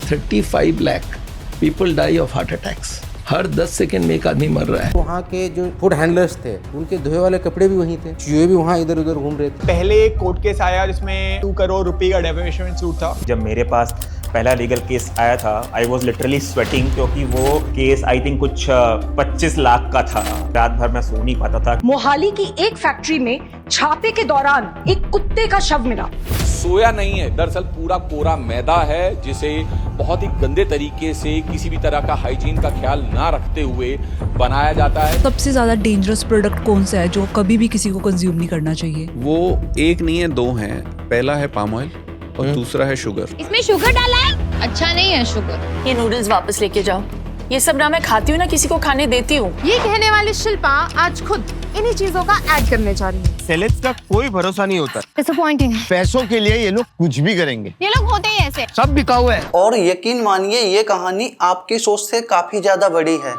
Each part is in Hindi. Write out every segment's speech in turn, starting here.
35 lakh people die of heart attacks. हर 10 सेकंड में एक आदमी मर रहा है। वहाँ के जो फूड हैंडलर्स थे उनके धोए वाले कपड़े भी वहीं थे, चूहे भी वहाँ इधर उधर घूम रहे थे। पहले एक कोर्ट केस आया जिसमें 2 करोड़ रुपए का डेफेमेशन सूट था। जब मेरे पास पहला लीगल केस आया था, आई वॉज लिटरली स्वेटिंग, क्योंकि वो केस आई थिंक कुछ 25 लाख का था। रात भर मैं सो नहीं पाता था। मोहाली की एक फैक्ट्री में छापे के दौरान एक कुत्ते का शव मिला। सोया नहीं है, दरअसल पूरा कोरा मैदा है, जिसे बहुत ही गंदे तरीके से किसी भी तरह का हाइजीन का ख्याल ना रखते हुए बनाया जाता है। सबसे ज्यादा डेंजरस प्रोडक्ट कौन सा है जो कभी भी किसी को कंज्यूम नहीं करना चाहिए? वो एक नहीं है, 2 हैं। पहला है पाम ऑयल और दूसरा है शुगर। इसमें शुगर डाला है, अच्छा नहीं है शुगर। ये नूडल्स वापस लेके जाओ। ये सब ना मैं खाती हूँ ना किसी को खाने देती हूँ। ये कहने वाली शिल्पा आज खुद इन्हीं चीजों का ऐड करने जा रही है। सेलेब्स का कोई भरोसा नहीं होता। डिसअपॉइंटिंग। पैसों के लिए ये लोग कुछ भी करेंगे। ये लोग होते ही ऐसे, सब बिकाऊ है। और यकीन मानिए ये कहानी आपकी सोच से काफी ज्यादा बड़ी है।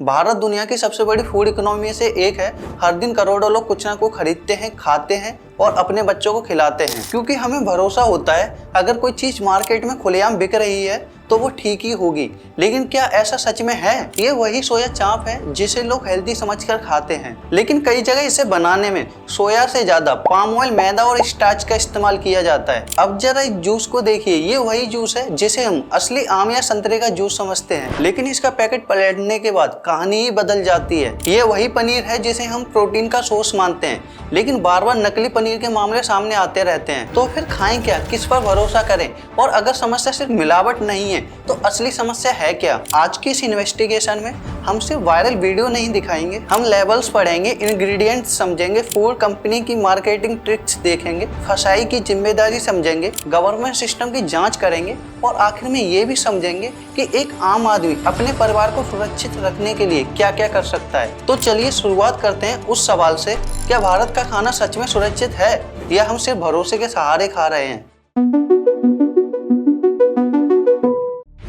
भारत दुनिया की सबसे बड़ी फूड इकोनॉमी से एक है। हर दिन करोड़ों लोग कुछ ना कुछ खरीदते हैं, खाते हैं और अपने बच्चों को खिलाते हैं, क्योंकि हमें भरोसा होता है अगर कोई चीज मार्केट में खुलेआम बिक रही है तो वो ठीक ही होगी। लेकिन क्या ऐसा सच में है? ये वही सोया चाप है जिसे लोग हेल्दी समझकर खाते हैं, लेकिन कई जगह इसे बनाने में सोया से ज्यादा पाम ऑयल, मैदा और स्टार्च का इस्तेमाल किया जाता है। अब जरा इस जूस को देखिए, ये वही जूस है जिसे हम असली आम या संतरे का जूस समझते हैं, लेकिन इसका पैकेट पलटने के बाद कहानी ही बदल जाती है। ये वही पनीर है जिसे हम प्रोटीन का सोर्स मानते हैं, लेकिन बार बार नकली पनीर के मामले सामने आते रहते हैं। तो फिर खाएं क्या, किस पर भरोसा करें? और अगर समस्या सिर्फ मिलावट नहीं है तो असली समस्या है क्या? आज की इस इन्वेस्टिगेशन में हम सिर्फ वायरल वीडियो नहीं दिखाएंगे, हम लेबल्स पढ़ेंगे, इंग्रेडिएंट्स समझेंगे, फूड कंपनी की मार्केटिंग ट्रिक्स देखेंगे, फसाई की जिम्मेदारी समझेंगे, गवर्नमेंट सिस्टम की जांच करेंगे और आखिर में ये भी समझेंगे कि एक आम आदमी अपने परिवार को सुरक्षित रखने के लिए क्या क्या कर सकता है। तो चलिए शुरुआत करते हैं उस सवाल से, क्या भारत का खाना सच में सुरक्षित है या हम सिर्फ भरोसे के सहारे खा रहे हैं?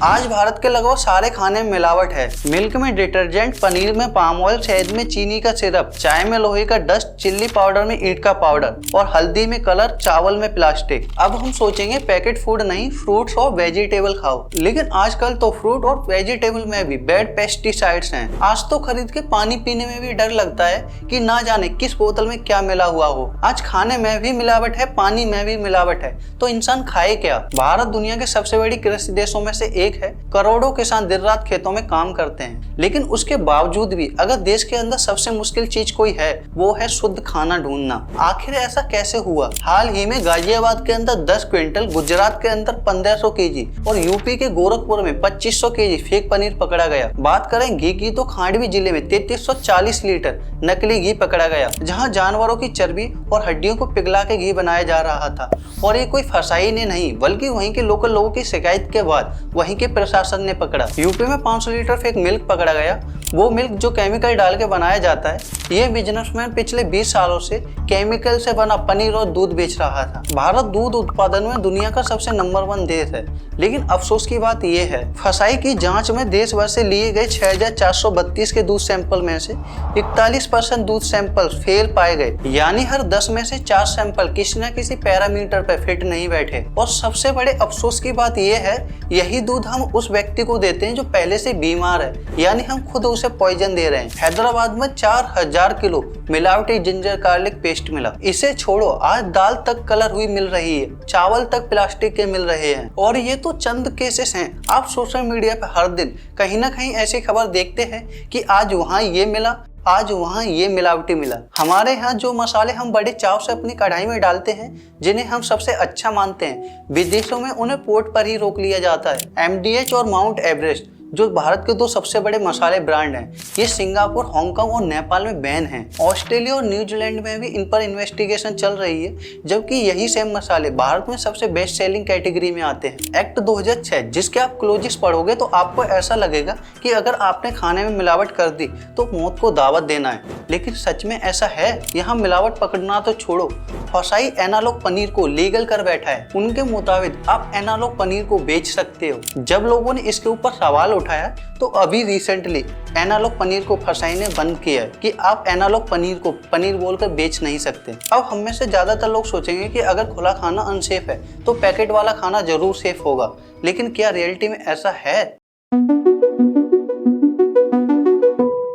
आज भारत के लगभग सारे खाने में मिलावट है। मिल्क में डिटर्जेंट, पनीर में पाम ऑयल, शहद में चीनी का सिरप, चाय में लोहे का डस्ट, चिल्ली पाउडर में ईंट का पाउडर और हल्दी में कलर, चावल में प्लास्टिक। अब हम सोचेंगे पैकेट फूड नहीं, फ्रूट्स और वेजिटेबल खाओ, लेकिन आजकल तो फ्रूट और वेजिटेबल में भी बैड पेस्टिसाइड्स हैं। आज तो खरीद के पानी पीने में भी डर लगता है कि ना जाने किस बोतल में क्या मिला हुआ हो। आज खाने में भी मिलावट है, पानी में भी मिलावट है, तो इंसान खाए क्या? भारत दुनिया के सबसे बड़ी कृषि देशों में से एक है। करोड़ों किसान दिन रात खेतों में काम करते हैं, लेकिन उसके बावजूद भी अगर देश के अंदर सबसे मुश्किल चीज कोई है वो है शुद्ध खाना ढूंढना। आखिर ऐसा कैसे हुआ? हाल ही में गाजियाबाद के अंदर 10 क्विंटल, गुजरात के अंदर 1500 केजी और यूपी के गोरखपुर में 2500 केजी फेक पनीर पकड़ा गया। बात करें घी की तो खांडवी जिले में 3340 लीटर नकली घी पकड़ा गया, जहां जानवरों की चर्बी और हड्डियों को पिघला के घी बनाया जा रहा था। और ये कोई फसाई ने नहीं, बल्कि वहीं के लोकल लोगों की शिकायत के बाद वहीं के प्रशासन ने पकड़ा। यूपी में 500 लीटर फेक मिल्क पकड़ा गया, वो मिल्क जो केमिकल डाल के बनाया जाता है। ये बिजनेसमैन पिछले 20 सालों से केमिकल से बना पनीर और दूध बेच रहा था। भारत दूध उत्पादन में दुनिया का सबसे नंबर 1 देश है, लेकिन अफसोस की बात यह है फसाई की जांच में देश भर से लिए गए 6432 के दूध सैंपल में से 41% दूध सैंपल फेल पाए गए, यानी हर 10 में से 4 सैंपल किसी न किसी पैरामीटर पर फिट नहीं बैठे। और सबसे बड़े अफसोस की बात यह है यही दूध हम उस व्यक्ति को देते हैं जो पहले से बीमार है, यानी हम खुद उसे पॉइजन दे रहे हैं। हैदराबाद में 4000 किलो मिलावटी जिंजर गार्लिक पेस्ट मिला। इसे छोड़ो, आज दाल तक कलर हुई मिल रही है, चावल तक प्लास्टिक के मिल रहे हैं। और ये तो चंद केसेस हैं। आप सोशल मीडिया पे हर दिन कहीं ना कहीं ऐसी खबर देखते हैं कि आज वहाँ ये मिला, आज वहाँ ये मिलावटी मिला। हमारे यहाँ जो मसाले हम बड़े चाव से अपनी कढ़ाई में डालते हैं, जिन्हें हम सबसे अच्छा मानते हैं, विदेशों में उन्हें पोर्ट पर ही रोक लिया जाता है। MDH और माउंट एवरेस्ट जो भारत के 2 सबसे बड़े मसाले ब्रांड हैं, ये सिंगापुर, हांगकांग और नेपाल में बैन हैं। ऑस्ट्रेलिया और न्यूजीलैंड में भी इन पर इन्वेस्टिगेशन चल रही है, जबकि यही सेम मसाले भारत में सबसे बेस्ट सेलिंग कैटेगरी में आते हैं। एक्ट 2006 जिसके आप क्लोजिस पढ़ोगे तो आपको ऐसा लगेगा कि अगर आपने खाने में मिलावट कर दी तो मौत को दावत देना है, लेकिन सच में ऐसा है? यहाँ मिलावट पकड़ना तो छोड़ो, फसाई एनालॉग पनीर को लीगल कर बैठा है। उनके मुताबिक आप एनालॉग पनीर को बेच सकते हो। जब लोगों ने इसके ऊपर सवाल उठाया तो अभी रिसेंटली एनालॉग पनीर को फसाई ने बंद किया है कि आप एनालॉग पनीर को पनीर बोलकर बेच नहीं सकते। अब हम में से ज्यादातर लोग सोचेंगे कि अगर खुला खाना अनसेफ है तो पैकेट वाला खाना जरूर सेफ होगा, लेकिन क्या रियलिटी में ऐसा है?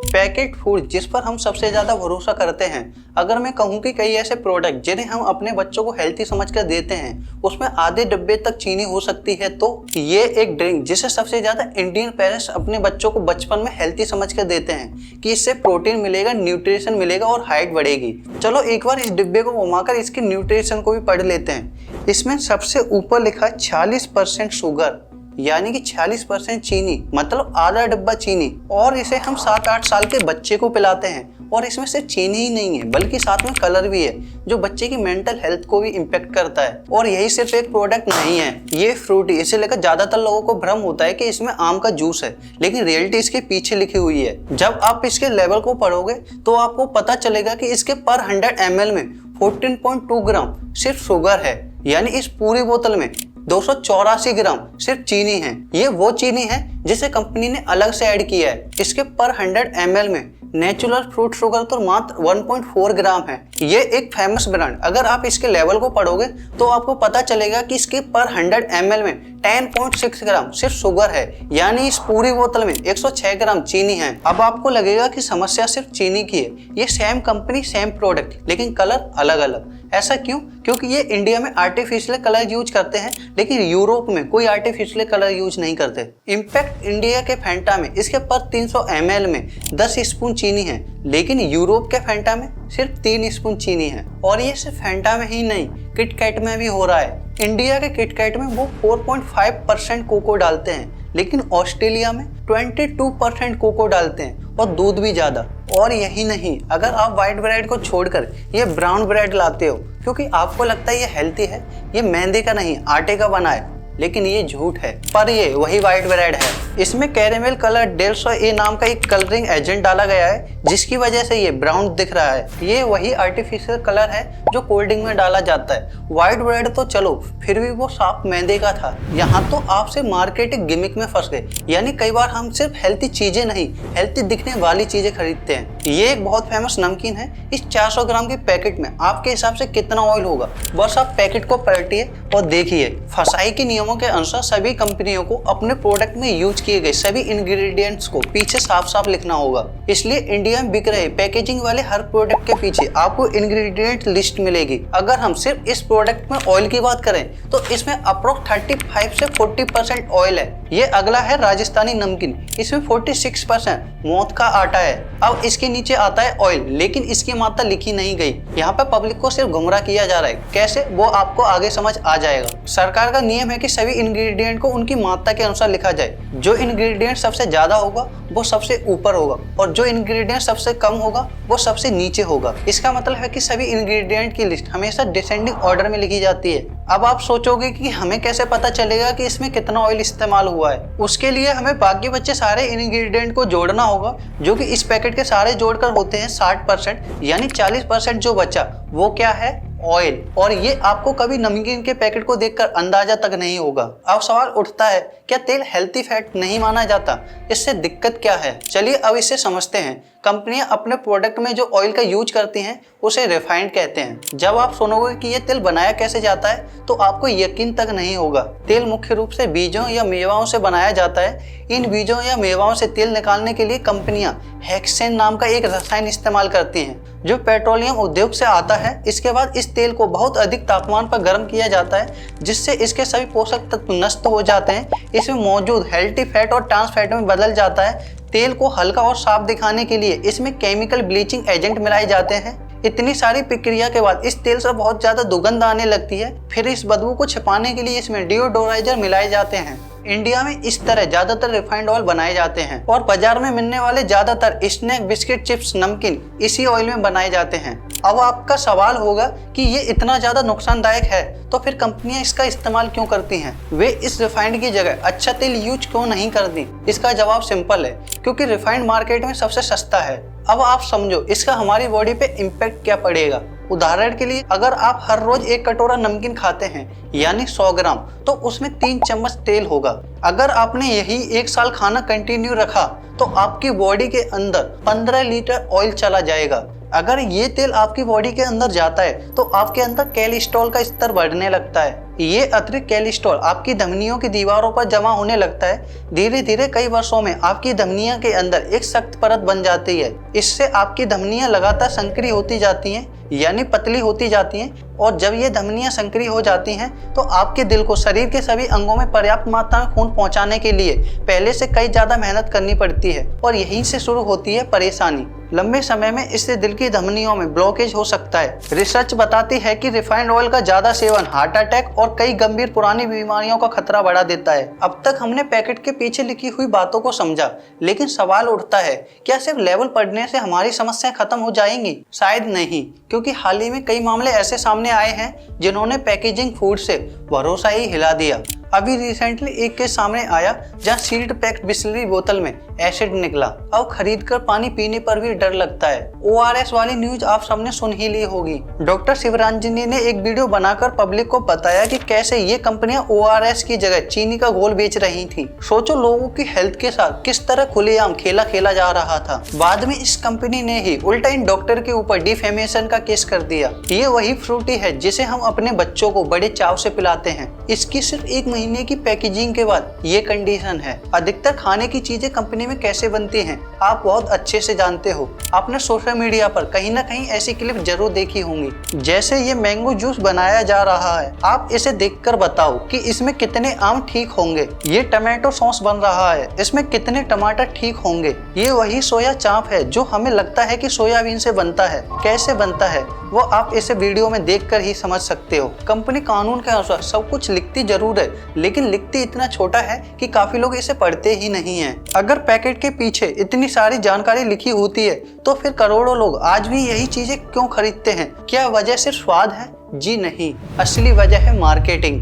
पैकेट फूड जिस पर हम सबसे ज्यादा भरोसा करते हैं, अगर मैं कहूं कि कई ऐसे प्रोडक्ट जिन्हें हम अपने बच्चों को हेल्थी समझकर देते हैं उसमें आधे डब्बे तक चीनी हो सकती है, तो ये एक ड्रिंक जिसे सबसे ज्यादा इंडियन पेरेंट्स अपने बच्चों को बचपन में हेल्थी समझकर देते हैं कि इससे प्रोटीन मिलेगा, न्यूट्रिशन मिलेगा और हाइट बढ़ेगी। चलो एक बार इस डिब्बे को घुमाकर इसके न्यूट्रिशन को भी पढ़ लेते हैं। इसमें सबसे ऊपर लिखा है 46% शुगर, यानी कि 46% चीनी, मतलब आधा डब्बा चीनी, और इसे हम 7-8 साल के बच्चे को पिलाते हैं। और इसमें सिर्फ चीनी ही नहीं है बल्कि साथ में कलर भी है जो बच्चे की मेंटल हेल्थ को भी इम्पेक्ट करता है। और यही सिर्फ एक प्रोडक्ट नहीं है, ये फ्रूटी, इसे लेकर ज्यादातर लोगों को भ्रम होता है कि इसमें आम का जूस है, लेकिन रियलिटी इसके पीछे लिखी हुई है। जब आप इसके लेवल को पढ़ोगे तो आपको पता चलेगा कि इसके पर 100 ml में 14.2 ग्राम सिर्फ शुगर है, यानी इस पूरी बोतल में 284 ग्राम सिर्फ चीनी है। ये वो चीनी है जिसे कंपनी ने अलग से ऐड किया है। इसके पर 100 ml में नेचुरल फ्रूट शुगर तो मात्र 1.4 ग्राम है। ये एक फेमस ब्रांड, अगर आप इसके लेवल को पढ़ोगे तो आपको पता चलेगा कि इसके पर 100 ml में 10.6 ग्राम सिर्फ शुगर है, यानी इस पूरी बोतल में 106 ग्राम चीनी है। अब आपको लगेगा कि समस्या सिर्फ चीनी की है, ये सेम कंपनी सेम प्रोडक्ट लेकिन कलर अलग अलग। ऐसा क्यों? क्योंकि ये इंडिया में आर्टिफिशियल कलर यूज करते हैं, लेकिन यूरोप में कोई आर्टिफिशियल कलर यूज नहीं करते। इनफैक्ट इंडिया के फैंटा में इसके पर 300 ml में 10 स्पून चीनी है, लेकिन यूरोप के फैंटा में सिर्फ 3 स्पून चीनी है। और ये सिर्फ फैंटा में ही नहीं, किटकैट में भी हो रहा है। इंडिया के किटकैट में वो 4.5% कोको डालते हैं, लेकिन ऑस्ट्रेलिया में 22% कोको डालते हैं और दूध भी ज्यादा। और यही नहीं, अगर आप व्हाइट ब्रेड को छोड़कर ये ब्राउन ब्रेड लाते हो क्योंकि आपको लगता है ये हेल्थी है, ये मैदे का नहीं आटे का बना है, लेकिन ये झूठ है, पर ये वही व्हाइट ब्रेड है। इसमें कैरेमल कलर डेल्सो ए नाम का एक कलरिंग एजेंट डाला गया है जिसकी वजह से ये ब्राउन दिख रहा है। ये वही आर्टिफिशियल कलर है जो कोल्ड ड्रिंक में डाला जाता है। व्हाइट ब्रेड तो चलो, फिर भी वो साफ मैदे का था। यहाँ तो आपसे मार्केटिंग गिमिक में फंस गए, यानी कई बार हम सिर्फ हेल्थी चीजें नहीं, हेल्थी दिखने वाली चीजें खरीदते हैं। ये एक बहुत फेमस नमकीन है। इस 400 ग्राम के पैकेट में आपके हिसाब से कितना ऑयल होगा? बस आप पैकेट को पलटिए और देखिए। फसाई के नियमों के अनुसार सभी कंपनियों को अपने प्रोडक्ट में यूज किए गए सभी इंग्रेडिएंट्स को पीछे साफ साफ लिखना होगा। इसलिए इंडिया में बिक रहे पैकेजिंग वाले हर प्रोडक्ट के पीछे आपको इंग्रेडिएंट लिस्ट मिलेगी। अगर हम सिर्फ इस प्रोडक्ट में ऑयल की बात करें तो इसमें अप्रोक्स 35 से 40% ऑयल है। ये अगला है राजस्थानी नमकीन, इसमें 46% मौत का आटा है। अब इसके नीचे आता है ऑयल, लेकिन इसकी मात्रा लिखी नहीं गई। यहाँ पे पब्लिक को सिर्फ गुमराह किया जा रहा है। कैसे, वो आपको आगे समझ आ जाएगा। सरकार का नियम है कि सभी इंग्रेडिएंट को उनकी मात्रा के अनुसार लिखा जाए। जो इंग्रेडिएंट सबसे ज्यादा होगा वो सबसे ऊपर होगा और जो इंग्रेडिएंट सबसे कम होगा वो सबसे नीचे होगा। इसका मतलब है कि सभी इंग्रेडिएंट की लिस्ट हमेशा डिसेंडिंग ऑर्डर में लिखी जाती है। अब आप सोचोगे कि हमें कैसे पता चलेगा कि इसमें कितना ऑयल इस्तेमाल हुआ है। उसके लिए हमें बाकी बचे सारे इंग्रेडिएंट को जोड़ना होगा, जो कि इस पैकेट के सारे जोड़कर होते हैं 60%, यानी 40% जो बचा वो क्या है? ऑयल। और ये आपको कभी नमकीन के पैकेट को देखकर अंदाजा तक नहीं होगा। अब सवाल उठता है, क्या तेल हेल्थी फैट नहीं माना जाता? इससे दिक्कत क्या है? चलिए अब इसे समझते हैं। कंपनियां अपने प्रोडक्ट में जो ऑयल का यूज करती हैं उसे रिफाइंड कहते हैं। जब आप सुनोगे कि ये तेल बनाया कैसे जाता है तो आपको यकीन तक नहीं होगा। तेल मुख्य रूप से बीजों या मेवाओं से बनाया जाता है। इन बीजों या मेवाओं से तेल निकालने के लिए कंपनियां हेक्सेन नाम का एक रसायन इस्तेमाल करती हैं जो पेट्रोलियम उद्योग से आता है। इसके बाद इस तेल को बहुत अधिक तापमान पर गर्म किया जाता है जिससे इसके सभी पोषक तत्व नष्ट हो जाते हैं। इसमें मौजूद हेल्थी फैट और ट्रांस फैट में बदल जाता है। तेल को हल्का और साफ दिखाने के लिए इसमें केमिकल ब्लीचिंग एजेंट मिलाए जाते हैं। इतनी सारी प्रक्रिया के बाद इस तेल से बहुत ज्यादा दुर्गंध आने लगती है। फिर इस बदबू को छिपाने के लिए इसमें डिओडोराइजर मिलाए जाते हैं। इंडिया में इस तरह ज्यादातर रिफाइंड ऑयल बनाए जाते हैं और बाजार में मिलने वाले ज्यादातर स्नैक, बिस्किट, चिप्स, नमकीन इसी ऑयल में बनाए जाते हैं। अब आपका सवाल होगा कि ये इतना ज्यादा नुकसानदायक है तो फिर कंपनियां इसका इस्तेमाल क्यों करती हैं? वे इस रिफाइंड की जगह अच्छा तेल यूज क्यों नहीं करती? इसका जवाब सिंपल है, क्योंकि रिफाइंड मार्केट में सबसे सस्ता है। अब आप समझो इसका हमारी बॉडी पे इम्पैक्ट क्या पड़ेगा। उदाहरण के लिए अगर आप हर रोज 1 कटोरा नमकीन खाते हैं यानी 100 ग्राम, तो उसमें 3 चम्मच तेल होगा। अगर आपने यही 1 साल खाना कंटिन्यू रखा तो आपकी बॉडी के अंदर 15 लीटर ऑयल चला जाएगा। अगर ये तेल आपकी बॉडी के अंदर जाता है तो आपके अंदर कोलेस्ट्रॉल का स्तर बढ़ने लगता है। ये अतिरिक्त कोलेस्ट्रॉल आपकी धमनियों की दीवारों पर जमा होने लगता है। धीरे धीरे कई वर्षों में आपकी धमनियों के अंदर एक सख्त परत बन जाती है। इससे आपकी धमनियां लगातार संकरी होती जाती हैं यानी पतली होती जाती हैं, और जब ये धमनियां संकरी हो जाती हैं तो आपके दिल को शरीर के सभी अंगों में पर्याप्त मात्रा में खून पहुंचाने के लिए पहले से कई ज्यादा मेहनत करनी पड़ती है और यहीं से शुरू होती है परेशानी। लंबे समय में इससे दिल की धमनियों में ब्लॉकेज हो सकता है। रिसर्च बताती है कि रिफाइंड ऑयल का ज्यादा सेवन हार्ट अटैक और कई गंभीर पुरानी बीमारियों का खतरा बढ़ा देता है। अब तक हमने पैकेट के पीछे लिखी हुई बातों को समझा, लेकिन सवाल उठता है, क्या सिर्फ लेबल पढ़ने से हमारी समस्याएं खत्म हो जाएंगी? शायद नहीं, क्योंकि हाल ही में कई मामले ऐसे सामने आए हैं जिन्होंने पैकेजिंग फूड से भरोसा ही हिला दिया। अभी रिसेंटली एक केस सामने आया जहां सील्ड पैक्ड बिस्लरी बोतल में एसिड निकला। अब खरीदकर पानी पीने पर भी डर लगता है। ORS वाली न्यूज आप सबने सुन ही ली होगी। डॉक्टर शिवरंजनी ने एक वीडियो बनाकर पब्लिक को बताया कि कैसे ये कंपनियां ORS की जगह चीनी का घोल बेच रही थी। सोचो लोगों की हेल्थ के साथ किस तरह खुलेआम खेला खेला जा रहा था। बाद में इस कंपनी ने ही उल्टा इन डॉक्टर के ऊपर डिफेमेशन का केस कर दिया। ये वही फ्रूटी है जिसे हम अपने बच्चों को बड़े चाव से पिलाते हैं। इसकी सिर्फ 1 महीने की पैकेजिंग के बाद ये कंडीशन है। अधिकतर खाने की चीजें कंपनी में कैसे बनती हैं आप बहुत अच्छे से जानते हो। आपने सोशल मीडिया पर कहीं ना कहीं ऐसी क्लिप जरूर देखी होंगी। जैसे ये मैंगो जूस बनाया जा रहा है, आप इसे देखकर बताओ कि इसमें कितने आम ठीक होंगे। ये टमाटो सॉस बन रहा है, इसमें कितने टमाटर ठीक होंगे। ये वही सोया चाप है जो हमें लगता है कि सोयाबीन से बनता है। कैसे बनता है वो आप इसे वीडियो में देखकर ही समझ सकते हो। कंपनी कानून के अनुसार सब कुछ लिखती जरूर है, लेकिन लिखती इतना छोटा है कि काफी लोग इसे पढ़ते ही नहीं हैं। अगर पैकेट के पीछे इतनी सारी जानकारी लिखी होती है तो फिर करोड़ों लोग आज भी यही चीजें क्यों खरीदते हैं? क्या वजह सिर्फ स्वाद है? जी नहीं, असली वजह है मार्केटिंग।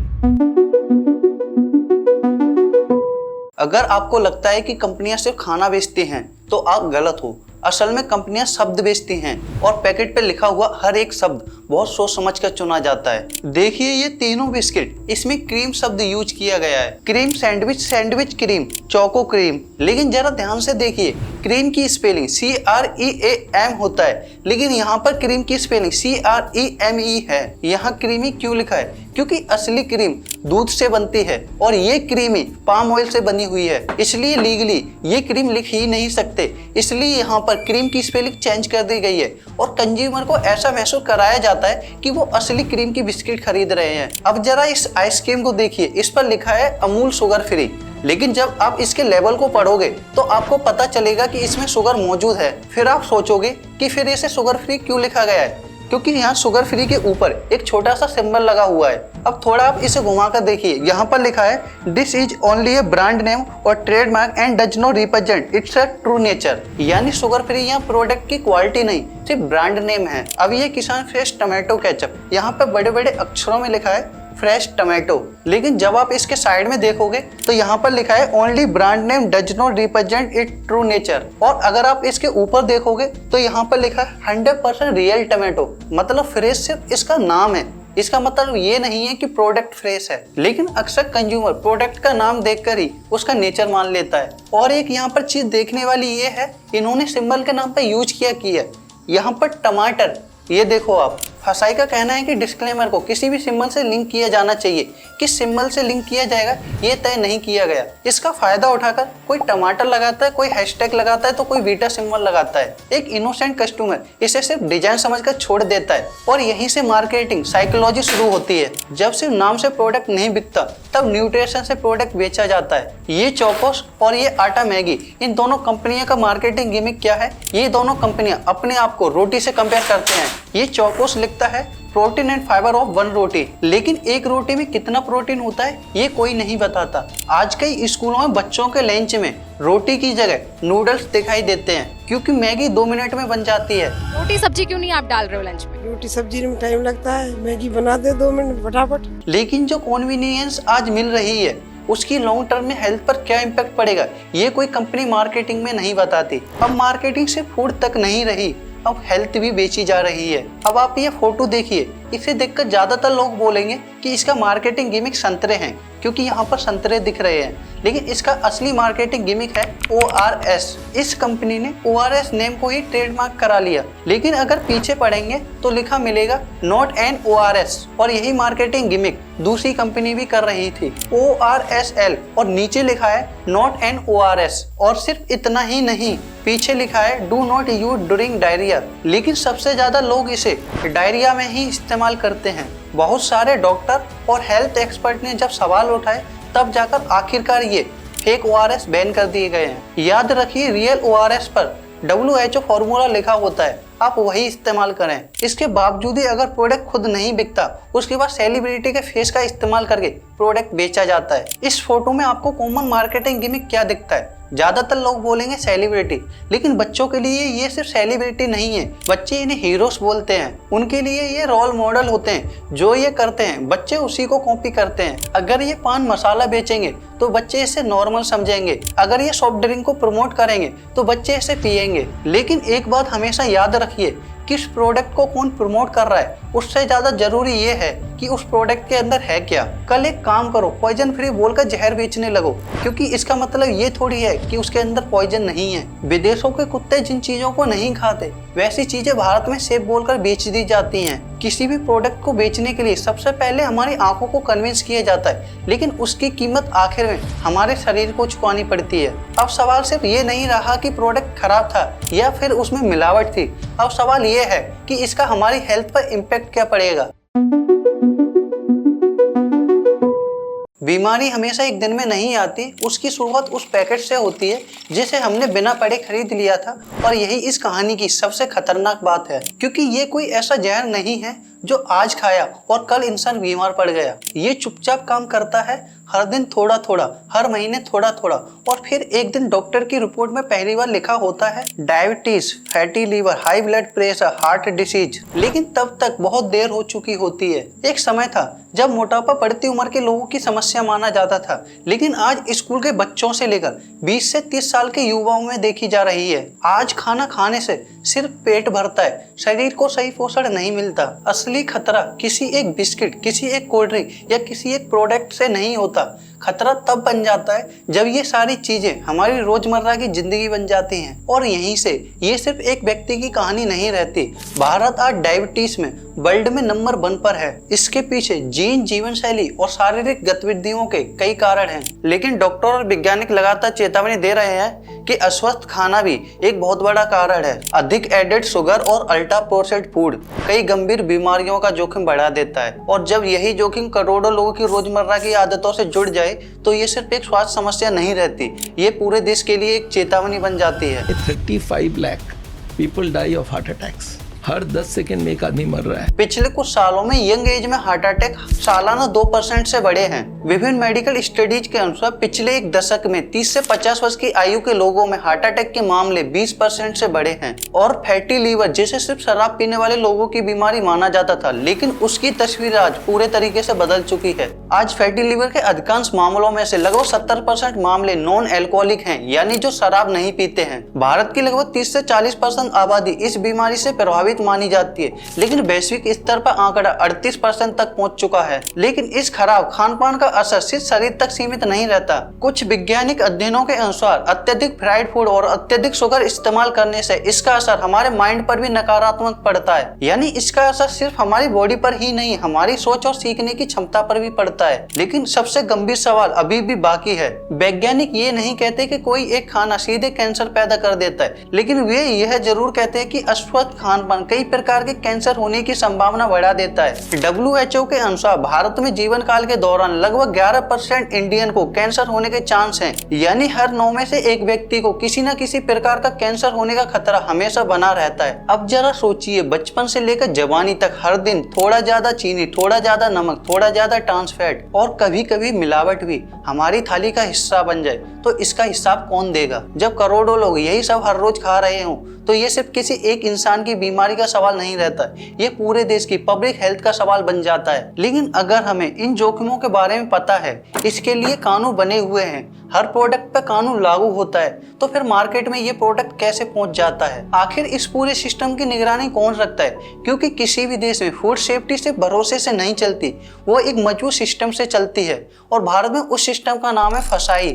अगर आपको लगता है कि कंपनियां सिर्फ खाना बेचती हैं तो आप गलत हो। असल में कंपनियां शब्द बेचती हैं और पैकेट पे लिखा हुआ हर एक शब्द बहुत सोच समझ कर चुना जाता है। देखिए ये तीनों बिस्किट, इसमें क्रीम शब्द यूज किया गया है। Cream sandwich, sandwich cream, choco cream. लेकिन जरा ध्यान से देखिए, क्रीम की स्पेलिंग CREAM होता है, लेकिन यहाँ पर क्रीम की स्पेलिंग CREME है। यहाँ क्रीमी क्यों लिखा है? क्योंकि असली क्रीम दूध से बनती है और ये क्रीमी पाम ऑयल से बनी हुई है, इसलिए लीगली ये क्रीम लिख ही नहीं सकते। इसलिए यहाँ पर क्रीम की स्पेलिंग चेंज कर दी गई है और कंज्यूमर को ऐसा महसूस कराया जाता है कि वो असली क्रीम की बिस्किट खरीद रहे हैं। अब जरा इस आइसक्रीम को देखिए, इस पर लिखा है अमूल शुगर फ्री, लेकिन जब आप इसके लेबल को पढ़ोगे तो आपको पता चलेगा कि इसमें शुगर मौजूद है। फिर आप सोचोगे कि फिर इसे शुगर फ्री क्यों लिखा गया है? क्योंकि यहाँ शुगर फ्री के ऊपर एक छोटा सा सिंबल लगा हुआ है। अब थोड़ा आप इसे घुमाकर देखिए, यहाँ पर लिखा है this is only a brand name और trademark and does not represent its a true nature. यानी शुगर फ्री यहाँ प्रोडक्ट की क्वालिटी नहीं, सिर्फ ब्रांड नेम है। अब ये किसान फ्रेश टमाटो केचप, यहाँ पर बड़े बड़े अक्षरों में लिखा है फ्रेश टमाटो, लेकिन जब आप इसके साइड में देखोगे तो यहाँ पर लिखा है only brand name does not represent it true nature. और अगर आप इसके ऊपर देखोगे तो यहाँ पर लिखा है 100% रियल टमाटो, मतलब फ्रेश सिर्फ इसका नाम है। इसका मतलब ये नहीं है कि प्रोडक्ट फ्रेश है, लेकिन अक्सर कंज्यूमर प्रोडक्ट का नाम देखकर ही उसका नेचर मान लेता है। और एक यहाँ पर चीज देखने वाली ये है, इन्होंने सिंबल के नाम पर यूज किया है। यहाँ पर टमाटर, ये देखो आप फसाई का कहना है कि डिस्क्लेमर को किसी भी सिंबल से लिंक किया जाना चाहिए। किस सिंबल से लिंक किया जाएगा ये तय नहीं किया गया। इसका फायदा उठाकर कोई टमाटर लगाता है, कोई हैशटैग लगाता है, तो कोई बीटा सिंबल लगाता है। एक इनोसेंट कस्टमर इसे सिर्फ डिजाइन समझकर छोड़ देता है और यहीं से मार्केटिंग साइकोलॉजी शुरू होती है। जब सिर्फ नाम से प्रोडक्ट नहीं बिकता तब न्यूट्रिशन से प्रोडक्ट बेचा जाता है। ये चोकोस और ये आटा मैगी, इन दोनों कंपनियों का मार्केटिंग गिमिक क्या है? ये दोनों कंपनियां अपने आप को रोटी से कंपेयर करते हैं। ये चोकोस लिखता है प्रोटीन एंड फाइबर ऑफ 1 रोटी, लेकिन एक रोटी में कितना प्रोटीन होता है ये कोई नहीं बताता। आज कई स्कूलों में बच्चों के लंच में रोटी की जगह नूडल्स दिखाई देते हैं क्योंकि मैगी 2 मिनट में बन जाती है। रोटी सब्जी क्यों नहीं आप डाल रहे हो लंच में? रोटी सब्जी में टाइम लगता है, मैगी बना दे 2 मिनट फटाफट। लेकिन जो कन्वीनियंस आज मिल रही है उसकी लॉन्ग टर्म में हेल्थ पर क्या इम्पैक्ट पड़ेगा ये कोई कंपनी मार्केटिंग में नहीं बताती। अब मार्केटिंग सिर्फ फूड तक नहीं रही, अब हेल्थ भी बेची जा रही है। अब आप ये फोटो देखिए, इसे देखकर ज्यादातर लोग बोलेंगे कि इसका मार्केटिंग गिमिक संतरे हैं क्योंकि यहाँ पर संतरे दिख रहे हैं, लेकिन इसका असली मार्केटिंग गिमिक है ORS। इस कंपनी ने ORS नेम को ही ट्रेडमार्क करा लिया, लेकिन अगर पीछे पढ़ेंगे तो लिखा मिलेगा नॉट एन ORS, और यही मार्केटिंग गिमिक दूसरी कंपनी भी कर रही थी ORSL, और नीचे लिखा है नॉट एन ORS। और सिर्फ इतना ही नहीं, पीछे लिखा है do not use during diarrhoea, लेकिन सबसे ज्यादा लोग इसे डायरिया में ही इस्तेमाल करते हैं। बहुत सारे डॉक्टर और हेल्थ एक्सपर्ट ने जब सवाल उठाए तब जाकर आखिरकार ये फेक ORS बैन कर दिए गए हैं। याद रखिए, रियल ORS पर WHO फॉर्मूला लिखा होता है, आप वही इस्तेमाल करें। इसके बावजूद ही अगर प्रोडक्ट खुद नहीं बिकता, उसके बाद सेलिब्रिटी के फेस का इस्तेमाल करके प्रोडक्ट बेचा जाता है। इस फोटो में आपको कॉमन मार्केटिंग गिमिक क्या दिखता है? ज्यादातर लोग बोलेंगे सेलिब्रिटी, लेकिन बच्चों के लिए ये सिर्फ सेलिब्रिटी नहीं है, बच्चे इन्हें हीरोज बोलते हैं। उनके लिए ये रोल मॉडल होते हैं, जो ये करते हैं बच्चे उसी को कॉपी करते हैं। अगर ये पान मसाला बेचेंगे तो बच्चे इसे नॉर्मल समझेंगे, अगर ये सॉफ्ट ड्रिंक को प्रमोट करेंगे तो बच्चे इसे पिएंगे। लेकिन एक बात हमेशा याद रखिए, किस प्रोडक्ट को कौन प्रमोट कर रहा है उससे ज्यादा जरूरी ये है कि उस प्रोडक्ट के अंदर है क्या। कल एक काम करो, पॉइजन फ्री बोलकर जहर बेचने लगो, क्योंकि इसका मतलब ये थोड़ी है कि उसके अंदर पॉइजन नहीं है। विदेशों के कुत्ते जिन चीजों को नहीं खाते वैसी चीजें भारत में सेफ बोलकर बेच दी जाती हैं। किसी भी प्रोडक्ट को बेचने के लिए सबसे पहले हमारी आंखों को कन्विंस किया जाता है, लेकिन उसकी कीमत आखिर में हमारे शरीर को चुकानी पड़ती है। अब सवाल सिर्फ ये नहीं रहा कि प्रोडक्ट खराब था या फिर उसमें मिलावट थी, अब सवाल ये है कि इसका हमारी हेल्थ पर इम्पैक्ट क्या पड़ेगा। बीमारी हमेशा एक दिन में नहीं आती, उसकी शुरुआत उस पैकेट से होती है जिसे हमने बिना पढ़े खरीद लिया था। और यही इस कहानी की सबसे खतरनाक बात है, क्योंकि ये कोई ऐसा जहर नहीं है जो आज खाया और कल इंसान बीमार पड़ गया। ये चुपचाप काम करता है, हर दिन थोड़ा थोड़ा, हर महीने थोड़ा थोड़ा, और फिर एक दिन डॉक्टर की रिपोर्ट में पहली बार लिखा होता है diabetes, fatty liver, high blood pressure, heart disease. लेकिन तब तक बहुत देर हो चुकी होती है। एक समय था जब मोटापा बढ़ती उम्र के लोगों की समस्या माना जाता था, लेकिन आज स्कूल के बच्चों से लेकर 20 से 30 साल के युवाओं में देखी जा रही है। आज खाना खाने से सिर्फ पेट भरता है, शरीर को सही पोषण नहीं मिलता। असली खतरा किसी एक बिस्किट, किसी एक कोल्ड ड्रिंक या किसी एक प्रोडक्ट से नहीं होता। खतरा तब बन जाता है जब ये सारी चीजें हमारी रोजमर्रा की जिंदगी बन जाती हैं। और यहीं से ये सिर्फ एक व्यक्ति की कहानी नहीं रहती। भारत आज डायबिटीज में वर्ल्ड में नंबर 1 पर है। इसके पीछे जीन, जीवन शैली और शारीरिक गतिविधियों के कई कारण हैं, लेकिन डॉक्टर और वैज्ञानिक लगातार चेतावनी दे रहे हैं कि अस्वस्थ खाना भी एक बहुत बड़ा कारण है। अधिक एडेड शुगर और अल्ट्रा प्रोसेस्ड फूड कई गंभीर बीमारियों का जोखिम बढ़ा देता है। और जब यही जोखिम करोड़ों लोगों की रोजमर्रा की आदतों से जुड़ जाए तो ये सिर्फ एक स्वास्थ्य समस्या नहीं रहती, ये पूरे देश के लिए एक चेतावनी बन जाती है। 35 lakh people die of heart attacks. हर 10 सेकंड में एक आदमी मर रहा है। पिछले कुछ सालों में यंग एज में हार्ट अटैक सालाना 2% से बढ़े हैं। विभिन्न मेडिकल स्टडीज के अनुसार पिछले एक दशक में 30 से 50 वर्ष की आयु के लोगों में हार्ट अटैक के मामले 20% से बढ़े हैं। और फैटी लीवर, जिसे सिर्फ शराब पीने वाले लोगों की बीमारी माना जाता था, लेकिन उसकी तस्वीर आज पूरे तरीके से बदल चुकी है। आज फैटी लीवर के अधिकांश मामलों में से लगभग 70% मामले नॉन एल्कोहलिक हैं, यानी जो शराब नहीं पीते हैं। भारत की लगभग 30 से 40% आबादी इस बीमारी से प्रभावित संभावित मानी जाती है, लेकिन वैश्विक स्तर पर आंकड़ा 38% तक पहुंच चुका है। लेकिन इस खराब खान पान का असर सिर्फ शरीर तक सीमित नहीं रहता। कुछ वैज्ञानिक अध्ययनों के अनुसार अत्यधिक फ्राइड फूड और अत्यधिक शुगर इस्तेमाल करने से इसका असर हमारे माइंड पर भी नकारात्मक पड़ता है। यानी इसका असर सिर्फ हमारी बॉडी पर ही नहीं, हमारी सोच और सीखने की क्षमता पर भी पड़ता है। लेकिन सबसे गंभीर सवाल अभी भी बाकी है। वैज्ञानिक ये नहीं कहते कि कोई एक खाना सीधे कैंसर पैदा कर देता है, लेकिन वे यह जरूर कहते हैं कि अस्वस्थ खानपान कई प्रकार के कैंसर होने की संभावना बढ़ा देता है। WHO के अनुसार भारत में जीवन काल के दौरान लगभग 11% इंडियन को कैंसर होने के चांस हैं। यानी हर 9 में से एक व्यक्ति को किसी न किसी प्रकार का कैंसर होने का खतरा हमेशा बना रहता है। अब जरा सोचिए, बचपन से लेकर जवानी तक हर दिन थोड़ा ज्यादा चीनी, थोड़ा ज्यादा नमक, थोड़ा ज्यादा ट्रांस फैट और कभी कभी मिलावट भी हमारी थाली का हिस्सा बन जाए तो इसका हिसाब कौन देगा? जब करोड़ों लोग यही सब हर रोज खा रहे हों तो ये सिर्फ किसी एक इंसान की बीमारी का सवाल नहीं रहता, ये पूरे देश की पब्लिक हेल्थ का सवाल बन जाता है। लेकिन अगर हमें इन जोखिमों के बारे में पता है, इसके लिए कानून बने हुए हैं, हर प्रोडक्ट पर कानून लागू होता है, तो फिर मार्केट में ये प्रोडक्ट कैसे पहुंच जाता है? आखिर इस पूरे सिस्टम की निगरानी कौन रखता है? क्योंकि किसी भी देश में फूड सेफ्टी सिर्फ भरोसे से नहीं चलती, वो एक मजबूत सिस्टम से चलती है और भारत में उस सिस्टम का नाम है फसाई।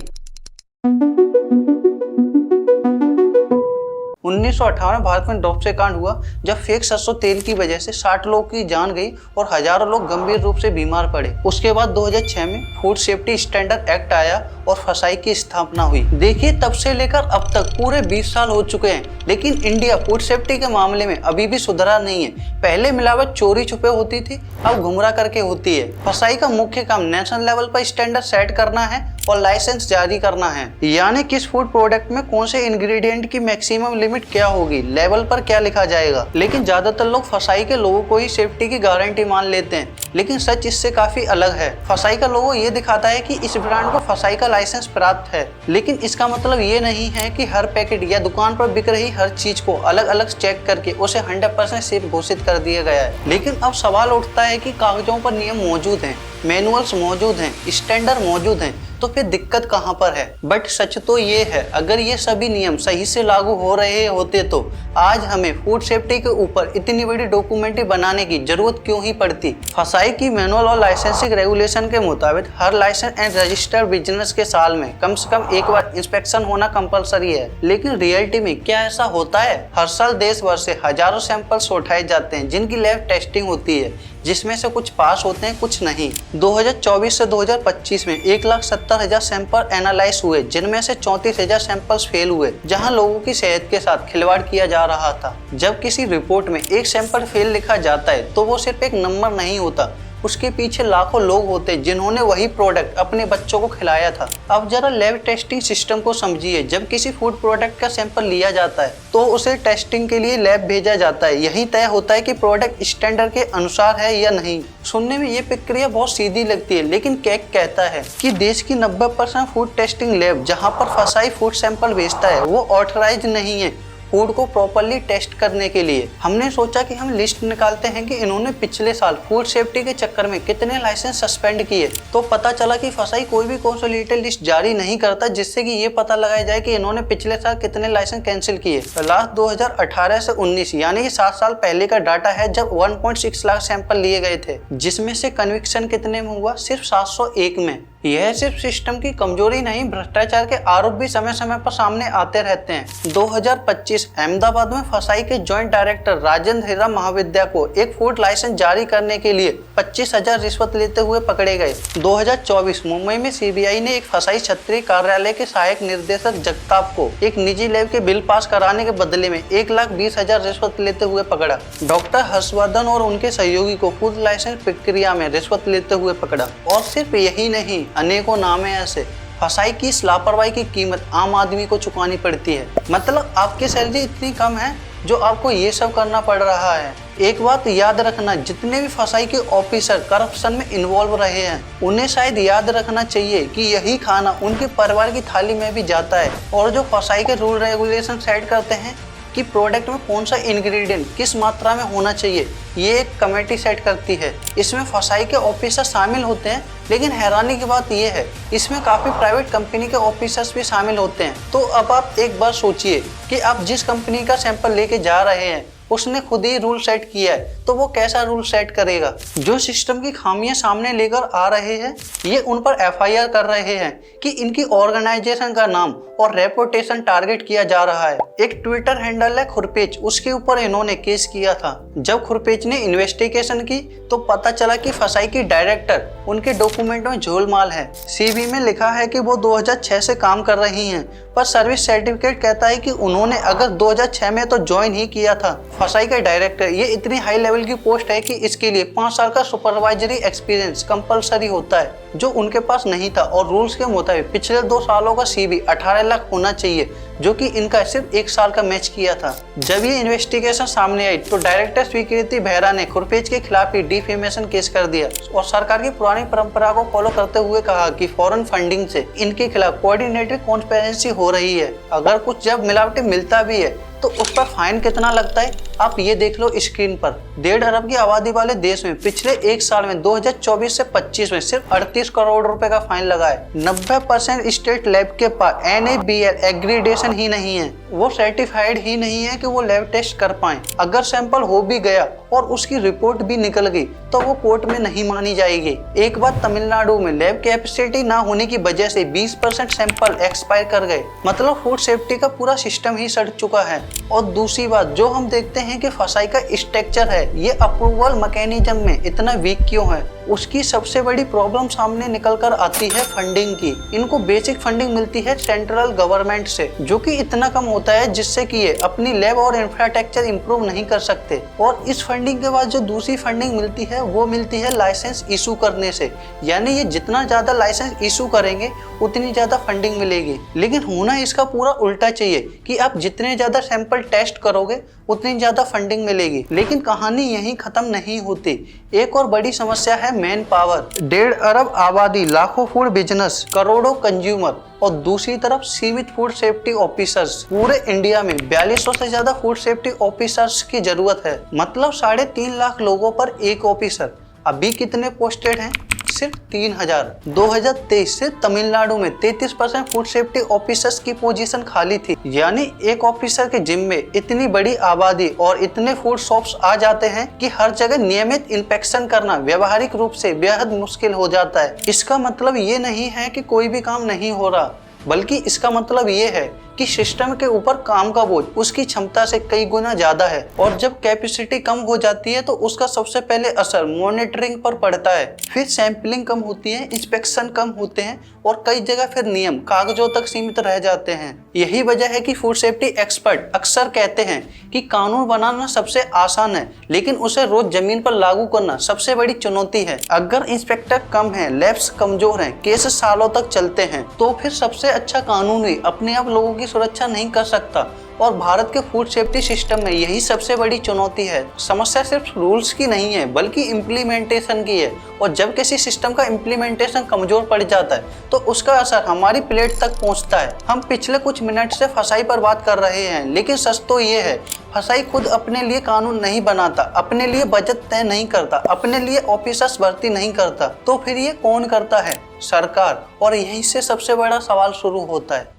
1958 में भारत में ड्रॉप से कांड हुआ, जब फेक सरसों तेल की वजह से 60 लोगों की जान गई और हजारों लोग गंभीर रूप से बीमार पड़े। उसके बाद 2006 में फूड सेफ्टी स्टैंडर्ड एक्ट आया और फसाई की स्थापना हुई। देखिए, तब से लेकर अब तक पूरे 20 साल हो चुके हैं, लेकिन इंडिया फूड सेफ्टी के मामले में अभी भी सुधरा नहीं है। पहले मिलावट चोरी छुपे होती थी, अब गुमराह करके होती है। फसाई का मुख्य काम नेशनल लेवल पर स्टैंडर्ड सेट करना है और लाइसेंस जारी करना है, यानी किस फूड प्रोडक्ट में कौन से इंग्रेडिएंट की मैक्सिमम लिमिट क्या होगी, लेवल पर क्या लिखा जाएगा। लेकिन ज्यादातर लोग फसाई के लोगों को ही सेफ्टी की गारंटी मान लेते हैं, लेकिन सच इससे काफी अलग है। फसाई का लोगो ये दिखाता है कि इस ब्रांड को फसाई का लाइसेंस प्राप्त है, लेकिन इसका मतलब ये नहीं है कि हर पैकेट या दुकान पर बिक रही हर चीज को अलग अलग चेक करके उसे 100% सेफ घोषित कर दिया गया है। लेकिन अब सवाल उठता है कि कागजों पर नियम मौजूद हैं, मैनुअल्स मौजूद हैं, स्टैंडर्ड मौजूद हैं, तो फिर दिक्कत कहाँ पर है? बट सच तो ये है, अगर ये सभी नियम सही से लागू हो रहे होते तो आज हमें फूड सेफ्टी के ऊपर इतनी बड़ी डॉक्यूमेंट्री बनाने की जरूरत क्यों ही पड़ती। फसाई की मैनुअल और लाइसेंसिंग रेगुलेशन के मुताबिक हर लाइसेंस एंड रजिस्टर्ड बिजनेस के साल में कम से कम एक बार इंस्पेक्शन होना कंपलसरी है। लेकिन रियलिटी में क्या ऐसा होता है? हर साल देश भर से हजारों सैंपल्स उठाए जाते हैं जिनकी लैब टेस्टिंग होती है, जिसमें से कुछ पास होते हैं, कुछ नहीं। 2024 से 2025 में 1,70,000 सैंपल एनालाइज हुए, जिनमें से 34,000 सैंपल्स फेल हुए, जहां लोगों की सेहत के साथ खिलवाड़ किया जा रहा था। जब किसी रिपोर्ट में एक सैंपल फेल लिखा जाता है तो वो सिर्फ एक नंबर नहीं होता, उसके पीछे लाखों लोग होते जिन्होंने वही प्रोडक्ट अपने बच्चों को खिलाया था। अब जरा लैब टेस्टिंग सिस्टम को समझिए। जब किसी फूड प्रोडक्ट का सैंपल लिया जाता है तो उसे टेस्टिंग के लिए लैब भेजा जाता है। यही तय होता है कि प्रोडक्ट स्टैंडर्ड के अनुसार है या नहीं। सुनने में ये प्रक्रिया बहुत सीधी लगती है, लेकिन केक कहता है कि देश की 90% फूड टेस्टिंग लैब जहाँ पर फसाई फूड सैंपल भेजता है वो ऑथराइज नहीं है फूड को प्रॉपर्ली टेस्ट करने के लिए। हमने सोचा कि हम लिस्ट निकालते हैं कि इन्होंने पिछले साल फूड सेफ्टी के चक्कर में कितने लाइसेंस सस्पेंड किए, तो पता चला कि फसाई कोई भी कंसोलिडेटेड लिस्ट जारी नहीं करता जिससे कि ये पता लगाया जाए कि इन्होंने पिछले साल कितने लाइसेंस कैंसिल किए। लास्ट 2018 से 19 यानी कि 7 साल पहले का डाटा है, जब 1.6 लाख सैंपल लिए गए थे, जिसमें से कन्विक्शन कितने में हुआ? सिर्फ 701 में। यह सिर्फ सिस्टम की कमजोरी नहीं, भ्रष्टाचार के आरोप भी समय समय पर सामने आते रहते हैं। 2025 अहमदाबाद में फसाई के जॉइंट डायरेक्टर राजेंद्र हीरा महाविद्या को एक फूड लाइसेंस जारी करने के लिए 25,000 रिश्वत लेते हुए पकड़े गए। 2024 मुंबई में सीबीआई ने एक फसाई क्षेत्रीय कार्यालय के सहायक निर्देशक जगताप को एक निजी लैब के बिल पास कराने के बदले में 1,20,000 रिश्वत लेते हुए पकड़ा। डॉक्टर हर्षवर्धन और उनके सहयोगी को फूड लाइसेंस प्रक्रिया में रिश्वत लेते हुए पकड़ा। और सिर्फ यही नहीं, अनेकों नाम है ऐसे। फसाई की इस लापरवाही की कीमत आम आदमी को चुकानी पड़ती है। मतलब आपकी सैलरी इतनी कम है जो आपको ये सब करना पड़ रहा है। एक बात याद रखना, जितने भी फसाई के ऑफिसर करप्शन में इन्वॉल्व रहे हैं उन्हें शायद याद रखना चाहिए कि यही खाना उनके परिवार की थाली में भी जाता है। और जो फसाई के रूल रेगुलेशन सेट करते हैं कि प्रोडक्ट में कौन सा इंग्रेडिएंट किस मात्रा में होना चाहिए, ये एक कमेटी सेट करती है। इसमें फसाई के ऑफिसर शामिल होते हैं, लेकिन हैरानी की बात यह है इसमें काफ़ी प्राइवेट कंपनी के ऑफिसर्स भी शामिल होते हैं। तो अब आप एक बार सोचिए कि आप जिस कंपनी का सैंपल लेके जा रहे हैं उसने खुद ही रूल सेट किया है, तो वो कैसा रूल सेट करेगा? जो सिस्टम की खामियां सामने लेकर आ रहे हैं, ये उन पर FIR कर रहे हैं कि इनकी ऑर्गेनाइजेशन का नाम और रेपुटेशन टारगेट किया जा रहा है। एक ट्विटर हैंडल है खुरपेच, उसके ऊपर इन्होंने केस किया था। जब खुरपेच ने इन्वेस्टिगेशन की तो पता चला कि फसाई की डायरेक्टर उनके डॉक्यूमेंट में झोलमाल है। CV में लिखा है कि वो 2006 से काम कर रही हैं, पर सर्विस सर्टिफिकेट कहता है कि उन्होंने अगर 2006 में तो ज्वाइन ही किया था। फसाई का डायरेक्टर ये इतनी हाई लेवल की पोस्ट है कि इसके लिए 5 साल का सुपरवाइजरी एक्सपीरियंस कंपलसरी होता है, जो उनके पास नहीं था। और रूल्स के मुताबिक पिछले 2 सालों का CV 18 लाख होना चाहिए, जो कि इनका सिर्फ 1 साल का मैच किया था। जब ये इन्वेस्टिगेशन सामने आई तो डायरेक्टर स्वीकृति बेहरा ने खुरपेच के खिलाफ ही डिफेमेशन केस कर दिया और सरकार की पुरानी परंपरा को फॉलो करते हुए कहा कि फॉरेन फंडिंग से इनके खिलाफ कोऑर्डिनेटेड कॉन्स्पिरेसी हो रही है। अगर कुछ जब मिलावटी मिलता भी है तो उस पर फाइन कितना लगता है, आप ये देख लो स्क्रीन पर। 1.5 अरब की आबादी वाले देश में पिछले 1 साल में 2024 से 25 में सिर्फ 38 करोड़ रुपए का फाइन लगा है। 90% स्टेट लैब के पास NABL एग्रीडेशन ही नहीं है, वो सर्टिफाइड ही नहीं है कि वो लैब टेस्ट कर पाए। अगर सैंपल हो भी गया और उसकी रिपोर्ट भी निकल गई तो वो कोर्ट में नहीं मानी जाएगी। एक बार तमिलनाडु में लैब कैपेसिटी ना होने की वजह से 20% सैंपल एक्सपायर कर गए, मतलब फूड सेफ्टी का पूरा सिस्टम ही सड़ चुका है। और दूसरी बात जो हम देखते हैं कि फसाई का स्ट्रक्चर है, ये अप्रूवल मैकेनिज्म में इतना वीक क्यों है? उसकी सबसे बड़ी प्रॉब्लम सामने निकल कर आती है फंडिंग की। इनको बेसिक फंडिंग मिलती है सेंट्रल गवर्नमेंट से, जो कि इतना कम होता है जिससे कि ये अपनी लैब और इंफ्रास्ट्रक्चर इंप्रूव नहीं कर सकते। और इस फंडिंग के बाद जो दूसरी फंडिंग मिलती है वो मिलती है लाइसेंस इशू करने से, यानी ये जितना ज्यादा लाइसेंस इशू करेंगे उतनी ज्यादा फंडिंग मिलेगी। लेकिन होना इसका पूरा उल्टा चाहिए कि आप जितने ज्यादा सैंपल टेस्ट करोगे उतनी ज्यादा फंडिंग मिलेगी। लेकिन कहानी यहीं खत्म नहीं होती। एक और बड़ी समस्या है मैन पावर। 1.5 अरब आबादी, लाखों फूड बिजनेस, करोड़ों कंज्यूमर और दूसरी तरफ सीमित फूड सेफ्टी ऑफिसर्स। पूरे इंडिया में 4200 से ज्यादा फूड सेफ्टी ऑफिसर्स की जरूरत है, मतलब 3.5 लाख लोगों पर एक ऑफिसर। अभी कितने पोस्टेड हैं? सिर्फ 3000। 2023 से तमिलनाडु में 33% फूड सेफ्टी ऑफिसर्स की पोजीशन खाली थी, यानी एक ऑफिसर के जिम्मे इतनी बड़ी आबादी और इतने फूड शॉप्स आ जाते हैं कि हर जगह नियमित इंस्पेक्शन करना व्यावहारिक रूप से बेहद मुश्किल हो जाता है। इसका मतलब ये नहीं है कि कोई भी काम नहीं हो रहा, बल्कि इसका मतलब ये है कि सिस्टम के ऊपर काम का बोझ उसकी क्षमता से कई गुना ज्यादा है। और जब कैपेसिटी कम हो जाती है तो उसका सबसे पहले असर मॉनिटरिंग पर पड़ता है, फिर सैंपलिंग कम होती है, इंस्पेक्शन कम होते हैं और कई जगह फिर नियम कागजों तक सीमित रह जाते हैं। यही वजह है कि फूड सेफ्टी एक्सपर्ट अक्सर कहते हैं कि कानून बनाना सबसे आसान है, लेकिन उसे रोज जमीन पर लागू करना सबसे बड़ी चुनौती है। अगर इंस्पेक्टर कम है, लैब्स कमजोर हैं, केस सालों तक चलते हैं, तो फिर सबसे अच्छा कानून भी अपने आप लोगों की सुरक्षा नहीं कर सकता। और भारत के फूड सेफ्टी सिस्टम में यही सबसे बड़ी चुनौती है। समस्या सिर्फ रूल्स की नहीं है बल्कि इम्प्लीमेंटेशन की है। और जब किसी सिस्टम का इम्प्लीमेंटेशन कमजोर पड़ जाता है तो उसका असर हमारी प्लेट तक पहुंचता है। हम पिछले कुछ मिनट से फसाई पर बात कर रहे हैं, लेकिन सच तो ये है फसाई खुद अपने लिए कानून नहीं बनाता, अपने लिए बजट तय नहीं करता, अपने लिए ऑफिसर्स भर्ती नहीं करता, तो फिर ये कौन करता है? सरकार। और यहीं से सबसे बड़ा सवाल शुरू होता है।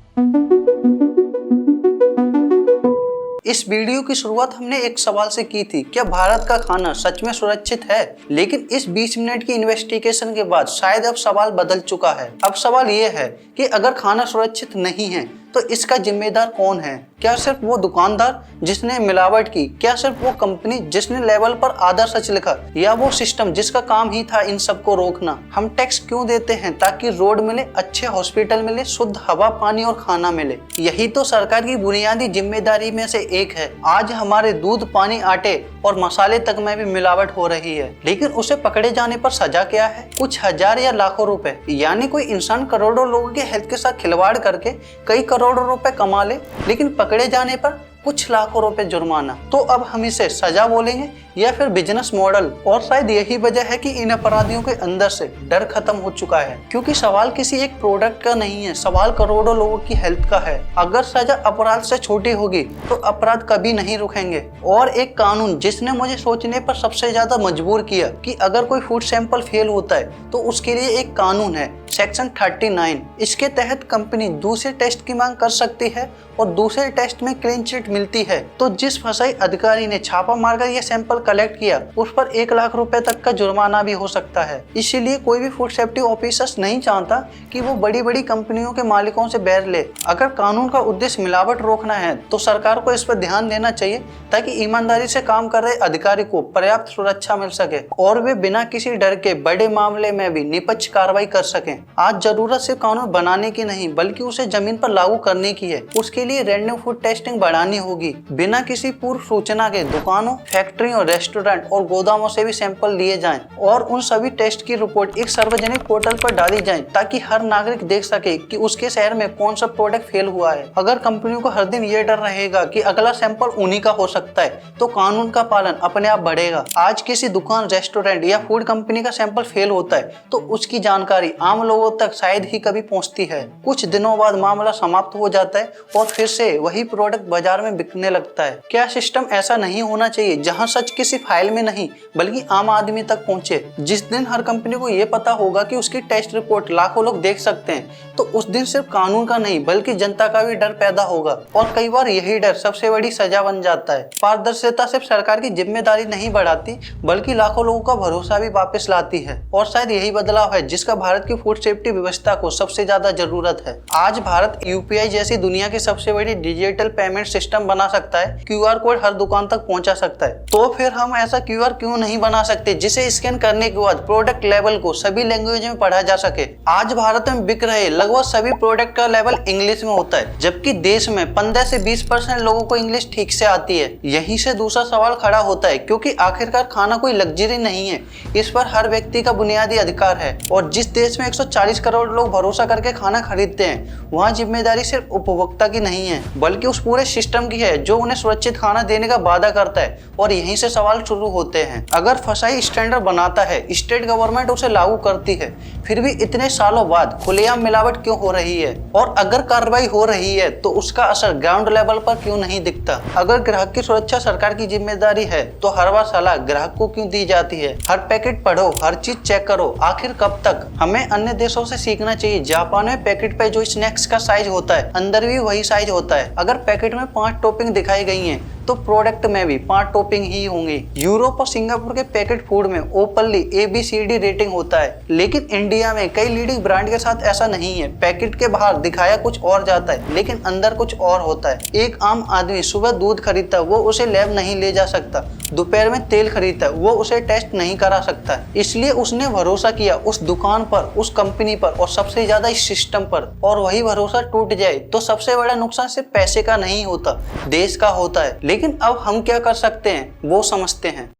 इस वीडियो की शुरुआत हमने एक सवाल से की थी, क्या भारत का खाना सच में सुरक्षित है? लेकिन इस 20 मिनट की इन्वेस्टिगेशन के बाद शायद अब सवाल बदल चुका है। अब सवाल ये है कि अगर खाना सुरक्षित नहीं है तो इसका जिम्मेदार कौन है? क्या सिर्फ वो दुकानदार जिसने मिलावट की? क्या सिर्फ वो कंपनी जिसने लेवल पर आधा सच लिखा? या वो सिस्टम जिसका काम ही था इन सबको रोकना? हम टैक्स क्यों देते हैं? ताकि रोड मिले, अच्छे हॉस्पिटल मिले, शुद्ध हवा, पानी और खाना मिले। यही तो सरकार की बुनियादी जिम्मेदारी में से एक है। आज हमारे दूध, पानी, आटे और मसाले तक में भी मिलावट हो रही है, लेकिन उसे पकड़े जाने पर सजा क्या है? कुछ हजार या लाखों रुपए। यानी कोई इंसान करोड़ों लोगों के हेल्थ के साथ खिलवाड़ करके कई करोड़ों रुपए कमा ले, लेकिन पकड़े जाने पर कुछ लाखों रुपए जुर्माना। तो अब हम इसे सजा बोलेंगे या फिर बिजनेस मॉडल? और शायद यही वजह है कि इन अपराधियों के अंदर से डर खत्म हो चुका है, क्योंकि सवाल किसी एक प्रोडक्ट का नहीं है, सवाल करोड़ों लोगों की हेल्थ का है। अगर सजा अपराध से छोटी होगी तो अपराध कभी नहीं रुकेंगे। और एक कानून जिसने मुझे सोचने पर सबसे ज्यादा मजबूर किया कि अगर कोई फूड सैंपल फेल होता है तो उसके लिए एक कानून है, सेक्शन 39। इसके तहत कंपनी दूसरे टेस्ट की मांग कर सकती है और दूसरे टेस्ट में क्लीन चिट पेमेंट मिलती है तो जिस फसाई अधिकारी ने छापा मारकर यह सैंपल कलेक्ट किया उस पर 1 लाख रुपए तक का जुर्माना भी हो सकता है। इसीलिए कोई भी फूड सेफ्टी ऑफिसर्स नहीं चाहता कि वो बड़ी बड़ी कंपनियों के मालिकों से बैर ले। अगर कानून का उद्देश्य मिलावट रोकना है तो सरकार को इस पर ध्यान देना चाहिए ताकि ईमानदारी से काम कर रहे अधिकारी को पर्याप्त सुरक्षा मिल सके और वे बिना किसी डर के बड़े मामले में भी निष्पक्ष कार्रवाई कर सकें। आज जरूरत सिर्फ कानून बनाने की नहीं बल्कि उसे जमीन पर लागू करने की है। उसके लिए रैंडम फूड टेस्टिंग बढ़ानी होगी। बिना किसी पूर्व सूचना के दुकानों, फैक्ट्रियों, रेस्टोरेंट और गोदामों से भी सैंपल लिए जाएं और उन सभी टेस्ट की रिपोर्ट एक सार्वजनिक पोर्टल पर डाली जाए ताकि हर नागरिक देख सके कि उसके शहर में कौन सा प्रोडक्ट फेल हुआ है। अगर कंपनियों को हर दिन ये डर रहेगा कि अगला सैंपल उन्हीं का हो सकता है तो कानून का पालन अपने आप बढ़ेगा। आज किसी दुकान, रेस्टोरेंट या फूड कंपनी का सैंपल फेल होता है तो उसकी जानकारी आम लोगों तक शायद ही कभी पहुंचती है। कुछ दिनों बाद मामला समाप्त हो जाता है और फिर से वही प्रोडक्ट बाजार में बिकने लगता है। क्या सिस्टम ऐसा नहीं होना चाहिए जहां सच किसी फाइल में नहीं बल्कि आम आदमी तक पहुंचे? जिस दिन हर कंपनी को ये पता होगा कि उसकी टेस्ट रिपोर्ट लाखों लोग देख सकते हैं तो उस दिन सिर्फ कानून का नहीं बल्कि जनता का भी डर पैदा होगा और कई बार यही डर सबसे बड़ी सजा बन जाता है। पारदर्शिता सिर्फ सरकार की जिम्मेदारी नहीं बढ़ाती बल्कि लाखों लोगों का भरोसा भी वापस लाती है और शायद यही बदलाव है जिसका भारत की फूड सेफ्टी व्यवस्था को सबसे ज्यादा जरूरत है। आज भारत यूपीआई जैसी दुनिया की सबसे बड़ी डिजिटल पेमेंट सिस्टम बना सकता है। क्यूआर कोड हर दुकान तक पहुंचा सकता है तो फिर हम ऐसा क्यूआर क्यों नहीं बना सकते जिसे स्कैन करने के बाद प्रोडक्ट लेवल को सभी लैंग्वेज में पढ़ा जा सके। आज भारत में बिक रहे लगभग सभी प्रोडक्ट का लेवल इंग्लिश में होता है जबकि देश में 15 से 20% लोगों को इंग्लिश ठीक से आती है। यहीं से दूसरा सवाल खड़ा होता है क्योंकि आखिरकार खाना कोई लग्जरी नहीं है, इस पर हर व्यक्ति का बुनियादी अधिकार है और जिस देश में 140 करोड़ लोग भरोसा करके खाना खरीदते हैं वहाँ जिम्मेदारी सिर्फ उपभोक्ता की नहीं है बल्कि उस पूरे सिस्टम की है जो उन्हें सुरक्षित खाना देने का वादा करता है। और यहीं से सवाल शुरू होते हैं। अगर फसाई स्टैंडर्ड बनाता है, स्टेट गवर्नमेंट उसे लागू करती है, फिर भी इतने सालों बाद खुलेआम मिलावट क्यों हो रही है? और अगर कार्रवाई हो रही है तो उसका असर ग्राउंड लेवल पर क्यों नहीं दिखता? अगर ग्राहक की सुरक्षा सरकार की जिम्मेदारी है तो हर बार सलाह ग्राहक को क्यों दी जाती है? हर पैकेट पढ़ो, हर चीज चेक करो, आखिर कब तक? हमें अन्य देशों से सीखना चाहिए। जापान में पैकेट पे जो स्नैक्स का साइज होता है अंदर भी वही साइज होता है। अगर पैकेट में 5 टॉपिंग दिखाई गई हैं तो प्रोडक्ट में भी 5 टॉपिंग ही होंगी। यूरोप और सिंगापुर के पैकेट फूड में ओपनली ABCD रेटिंग होता है लेकिन इंडिया में कई लीडिंग ब्रांड के साथ ऐसा नहीं है। पैकेट के बाहर दिखाया कुछ और जाता है लेकिन अंदर कुछ और होता है। एक आम आदमी सुबह दूध खरीदता है, वो उसे लैब नहीं ले जा सकता। दोपहर में तेल खरीदता है, वो उसे टेस्ट नहीं करा सकता। इसलिए उसने भरोसा किया उस दुकान पर, उस कंपनी पर और सबसे ज्यादा इस सिस्टम पर। और वही भरोसा टूट जाए तो सबसे बड़ा नुकसान सिर्फ पैसे का नहीं होता, देश का होता है। लेकिन अब हम क्या कर सकते हैं वो समझते हैं।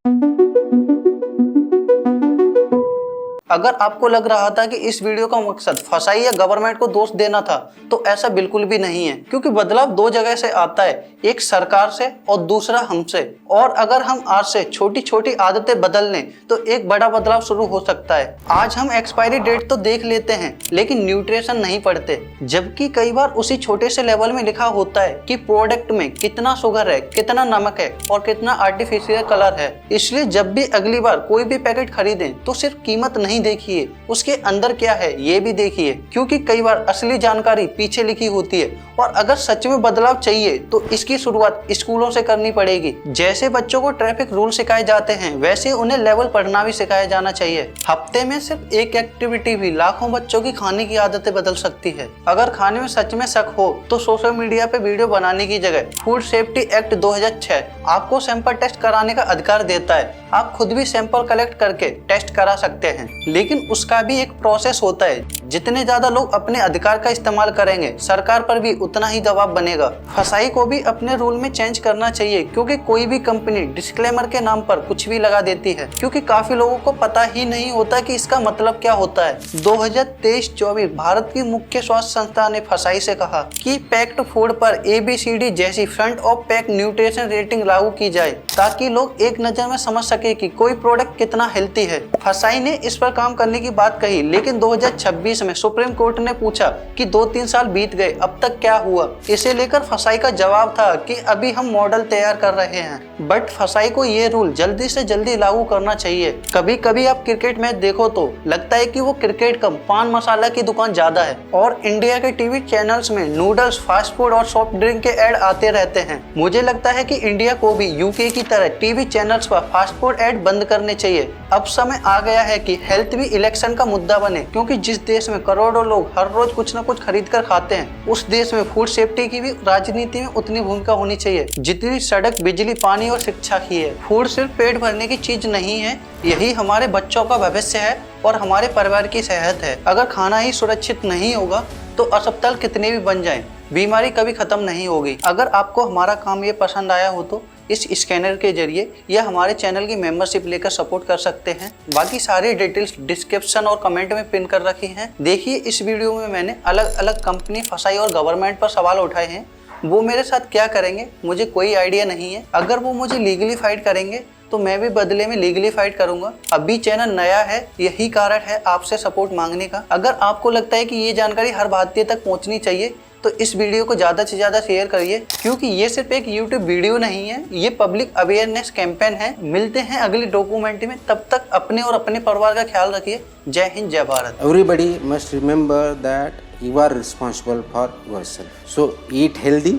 अगर आपको लग रहा था कि इस वीडियो का मकसद फसाई या गवर्नमेंट को दोष देना था तो ऐसा बिल्कुल भी नहीं है क्योंकि बदलाव 2 जगह से आता है, एक सरकार से और दूसरा हमसे। और अगर हम आज से छोटी छोटी आदतें बदल लें तो एक बड़ा बदलाव शुरू हो सकता है। आज हम एक्सपायरी डेट तो देख लेते हैं लेकिन न्यूट्रिशन नहीं पढ़ते, जबकि कई बार उसी छोटे से लेवल में लिखा होता है कि प्रोडक्ट में कितना शुगर है, कितना नमक है और कितना आर्टिफिशियल कलर है। इसलिए जब भी अगली बार कोई भी पैकेट खरीदें तो सिर्फ कीमत नहीं देखिए, उसके अंदर क्या है ये भी देखिए क्योंकि कई बार असली जानकारी पीछे लिखी होती है। और अगर सच में बदलाव चाहिए तो इसकी शुरुआत स्कूलों से करनी पड़ेगी। जैसे बच्चों को ट्रैफिक रूल सिखाए जाते हैं वैसे उन्हें लेवल पढ़ना भी सिखाया जाना चाहिए। हफ्ते में सिर्फ एक एक्टिविटी भी लाखों बच्चों की खाने की आदतें बदल सकती है। अगर खाने में सच में शक हो तो सोशल मीडिया पे वीडियो बनाने की जगह फूड सेफ्टी एक्ट 2006 आपको सैंपल टेस्ट कराने का अधिकार देता है। आप खुद भी सैंपल कलेक्ट करके टेस्ट करा सकते हैं लेकिन उसका भी एक प्रोसेस होता है। जितने ज्यादा लोग अपने अधिकार का इस्तेमाल करेंगे सरकार पर भी उतना ही दबाव बनेगा। फसाई को भी अपने रूल में चेंज करना चाहिए क्योंकि कोई भी कंपनी डिस्क्लेमर के नाम पर कुछ भी लगा देती है क्योंकि काफी लोगों को पता ही नहीं होता कि इसका मतलब क्या होता है। 2023-24 भारत की मुख्य स्वास्थ्य संस्था ने फसाई से कहा कि पैक्ड फूड पर ABCD जैसी front of pack nutrition rating लागू की जाए ताकि लोग एक नजर में समझ सके कि कोई प्रोडक्ट कितना हेल्थी है। फसाई ने इस पर काम करने की बात कही लेकिन 2026 2019 में सुप्रीम कोर्ट ने पूछा कि 2-3 साल बीत गए, अब तक क्या हुआ। इसे लेकर फसाई का जवाब था कि अभी हम मॉडल तैयार कर रहे हैं। बट फसाई को ये रूल जल्दी से जल्दी लागू करना चाहिए। कभी कभी आप क्रिकेट मैच देखो तो लगता है कि वो क्रिकेट कम पान मसाला की दुकान ज्यादा है, और इंडिया के टीवी चैनल्स में नूडल्स, फास्ट फूड और सॉफ्ट ड्रिंक के ऐड आते रहते हैं। मुझे लगता है कि इंडिया को भी यूके की तरह टीवी चैनल्स पर फास्ट फूड ऐड बंद करने चाहिए। अब समय आ गया है कि हेल्थ भी इलेक्शन का मुद्दा बने, क्योंकि जिस देश में करोड़ों लोग हर रोज कुछ न कुछ खरीद कर खाते हैं, उस देश में फूड सेफ्टी की भी राजनीति में उतनी भूमिका होनी चाहिए जितनी सड़क, बिजली, पानी और शिक्षा की है। फूड सिर्फ पेट भरने की चीज नहीं है, यही हमारे बच्चों का भविष्य है और हमारे परिवार की सेहत है। अगर खाना ही सुरक्षित नहीं होगा तो अस्पताल कितने भी बन जाएं, बीमारी कभी खत्म नहीं होगी। अगर आपको हमारा काम ये पसंद आया हो तो इस स्कैनर के जरिए या हमारे चैनल की मेंबरशिप लेकर सपोर्ट कर सकते हैं। बाकी सारी डिटेल्स डिस्क्रिप्शन और कमेंट में पिन कर रखी हैं। देखिए, इस वीडियो में मैंने अलग अलग कंपनी, फसाई और गवर्नमेंट पर सवाल उठाए हैं। वो मेरे साथ क्या करेंगे मुझे कोई आइडिया नहीं है। अगर वो मुझे लीगली फाइट करेंगे तो मैं भी बदले में लीगली फाइट करूंगा। अभी चैनल नया है, यही कारण है आपसे सपोर्ट मांगने का। अगर आपको लगता है कि ये जानकारी हर भारतीय तक पहुंचनी चाहिए तो इस वीडियो को ज़्यादा से ज़्यादा शेयर करिए, क्योंकि ये सिर्फ एक यूट्यूब वीडियो नहीं है, ये पब्लिक अवेयरनेस कैंपेन है। मिलते हैं अगली डॉक्यूमेंट्री में, तब तक अपने और अपने परिवार का ख्याल रखिए। जय हिंद, जय Bharat. Everybody must remember that you are responsible for yourself. So eat healthy,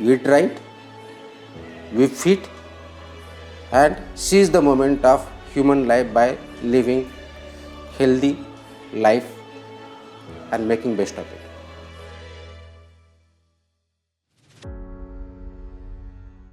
eat right, be fit, and seize the moment of human life by living healthy life and making best of it.